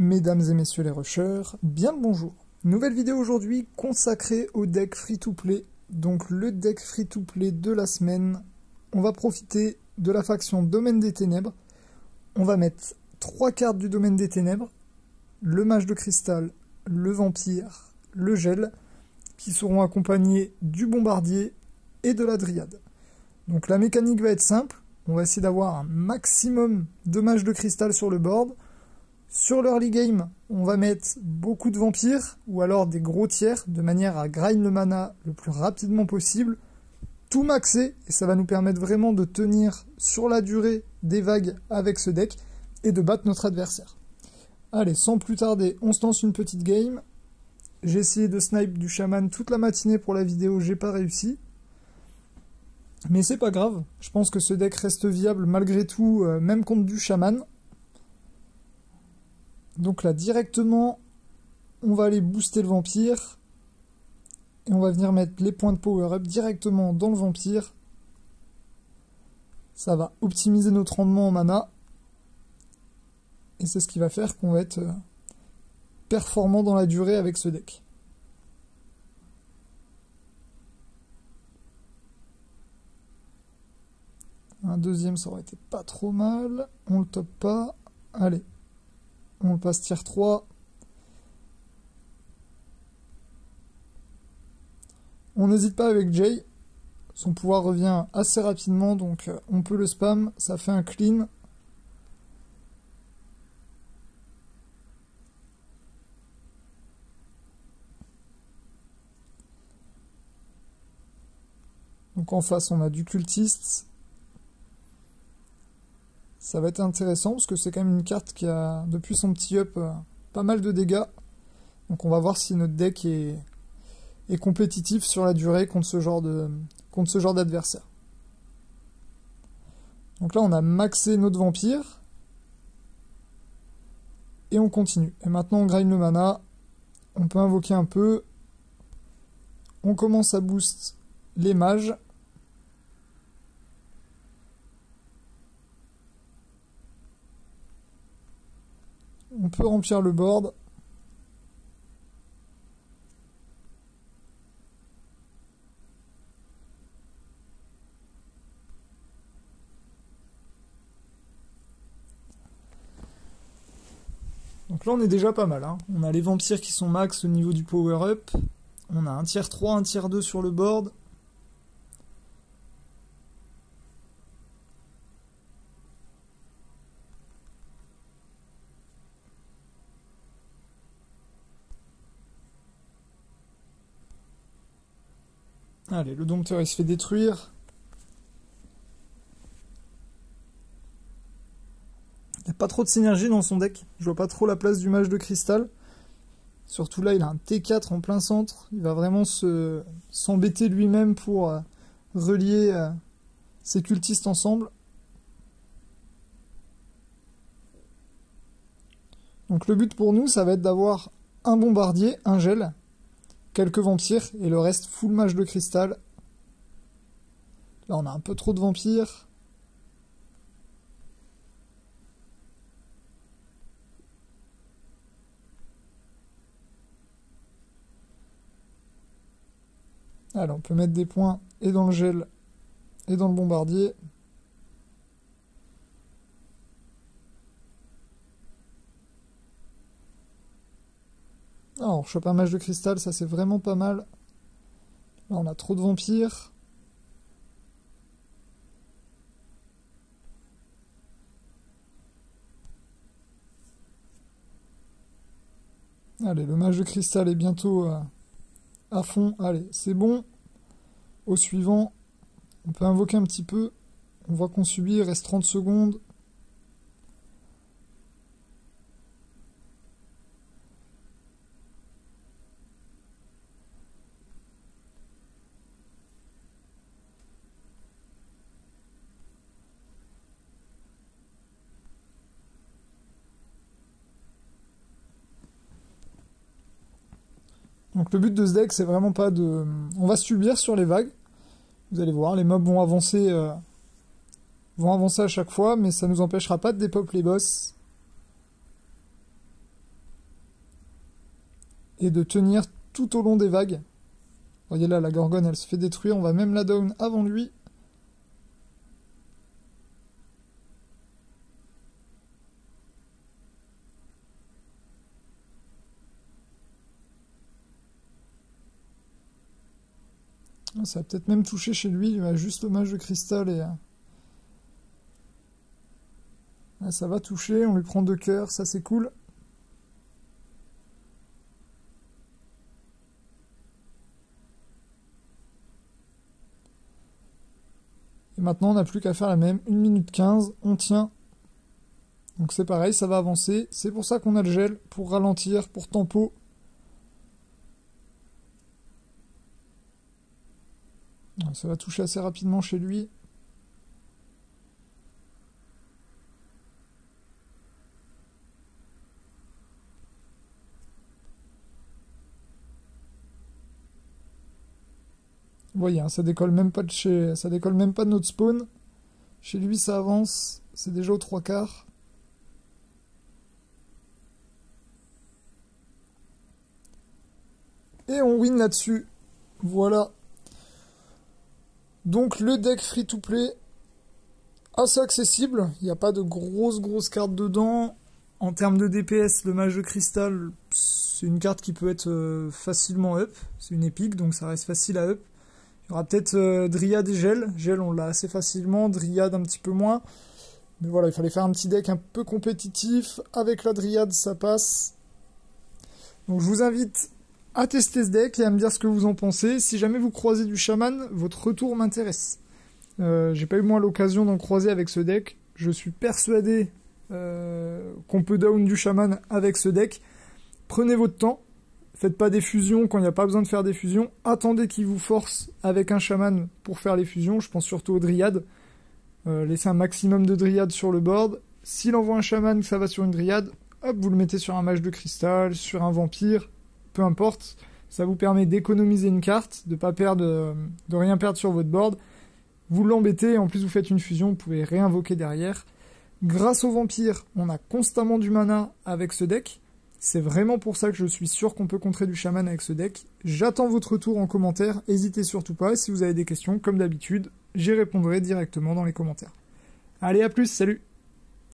Mesdames et messieurs les rushers, bien le bonjour. Nouvelle vidéo aujourd'hui consacrée au deck free-to-play. Donc le deck free-to-play de la semaine. On va profiter de la faction Domaine des Ténèbres. On va mettre 3 cartes du Domaine des Ténèbres. Le Mage de Cristal, le Vampire, le Gel, qui seront accompagnés du Bombardier et de la Dryade. Donc la mécanique va être simple. On va essayer d'avoir un maximum de Mages de Cristal sur le board. Sur l'early game, on va mettre beaucoup de vampires, ou alors des gros tiers, de manière à grind le mana le plus rapidement possible, tout maxer, et ça va nous permettre vraiment de tenir sur la durée des vagues avec ce deck, et de battre notre adversaire. Allez, sans plus tarder, on se lance une petite game. J'ai essayé de snipe du chaman toute la matinée pour la vidéo, j'ai pas réussi. Mais c'est pas grave, je pense que ce deck reste viable malgré tout, même contre du chaman. Donc là, directement, on va aller booster le vampire. Et on va venir mettre les points de power-up directement dans le vampire. Ça va optimiser notre rendement en mana. Et c'est ce qui va faire qu'on va être performant dans la durée avec ce deck. Un deuxième, ça aurait été pas trop mal. On le top pas. Allez. On le passe tier 3. On n'hésite pas avec Jay. Son pouvoir revient assez rapidement, donc on peut le spam. Ça fait un clean. Donc en face, on a du cultiste. Ça va être intéressant parce que c'est quand même une carte qui a, depuis son petit up, pas mal de dégâts. Donc on va voir si notre deck est compétitif sur la durée contre ce genre d'adversaire. Donc là on a maxé notre vampire. Et on continue. Et maintenant on grind le mana. On peut invoquer un peu. On commence à boost les mages. On peut remplir le board. Donc là on est déjà pas mal, hein. On a les vampires qui sont max au niveau du power up. On a un tier 3, un tier 2 sur le board. Allez, le dompteur il se fait détruire. Il n'y a pas trop de synergie dans son deck. Je vois pas trop la place du Mage de Cristal. Surtout là, il a un T4 en plein centre. Il va vraiment s'embêter lui-même pour relier ses cultistes ensemble. Donc le but pour nous, ça va être d'avoir un bombardier, un gel, quelques vampires, et le reste full Mage de Cristal. Là, on a un peu trop de vampires. Alors, on peut mettre des points et dans le gel et dans le bombardier. Alors, on chope un Mage de Cristal, ça c'est vraiment pas mal. Là, on a trop de vampires. Allez, le Mage de Cristal est bientôt à fond. Allez, c'est bon. Au suivant, on peut invoquer un petit peu. On voit qu'on subit, il reste 30 secondes. Donc le but de ce deck, c'est vraiment pas de... On va subir sur les vagues. Vous allez voir, les mobs vont avancer à chaque fois, mais ça nous empêchera pas de dépop les boss. et de tenir tout au long des vagues. Voyez là, la Gorgone, elle se fait détruire, on va même la down avant lui. Ça va peut-être même toucher chez lui, il va juste le mage de cristal et... Là, ça va toucher, on lui prend 2 cœurs, ça c'est cool. Et maintenant on n'a plus qu'à faire la même, 1 minute 15, on tient. Donc c'est pareil, ça va avancer, c'est pour ça qu'on a le gel, pour ralentir, pour tempo. Ça va toucher assez rapidement chez lui. Vous voyez, hein, ça décolle même pas de notre spawn. Chez lui, ça avance. C'est déjà aux 3/4. Et on win là-dessus. Voilà. Donc le deck free-to-play, assez accessible. Il n'y a pas de grosses cartes dedans. En termes de DPS, le mage de cristal, c'est une carte qui peut être facilement up. C'est une épique, donc ça reste facile à up. Il y aura peut-être Dryad et Gel. Gel, on l'a assez facilement. Dryad, un petit peu moins. Mais voilà, il fallait faire un petit deck un peu compétitif. Avec la Dryad, ça passe. Donc je vous invite à tester ce deck et à me dire ce que vous en pensez. Si jamais vous croisez du chaman, votre retour m'intéresse. J'ai pas eu moi l'occasion d'en croiser avec ce deck. Je suis persuadé qu'on peut down du chaman avec ce deck. Prenez votre temps. Faites pas des fusions quand il n'y a pas besoin de faire des fusions. Attendez qu'il vous force avec un chaman pour faire les fusions. Je pense surtout aux dryades. Laissez un maximum de dryades sur le board. S'il envoie un chaman, que ça va sur une dryade, hop, vous le mettez sur un mage de cristal, sur un vampire, peu importe. Ça vous permet d'économiser une carte, de pas perdre, de rien perdre sur votre board. Vous l'embêtez, en plus vous faites une fusion, vous pouvez réinvoquer derrière. Grâce au vampire, on a constamment du mana avec ce deck. C'est vraiment pour ça que je suis sûr qu'on peut contrer du chaman avec ce deck. J'attends votre retour en commentaire, n'hésitez surtout pas. Si vous avez des questions, comme d'habitude, j'y répondrai directement dans les commentaires. Allez, à plus, salut!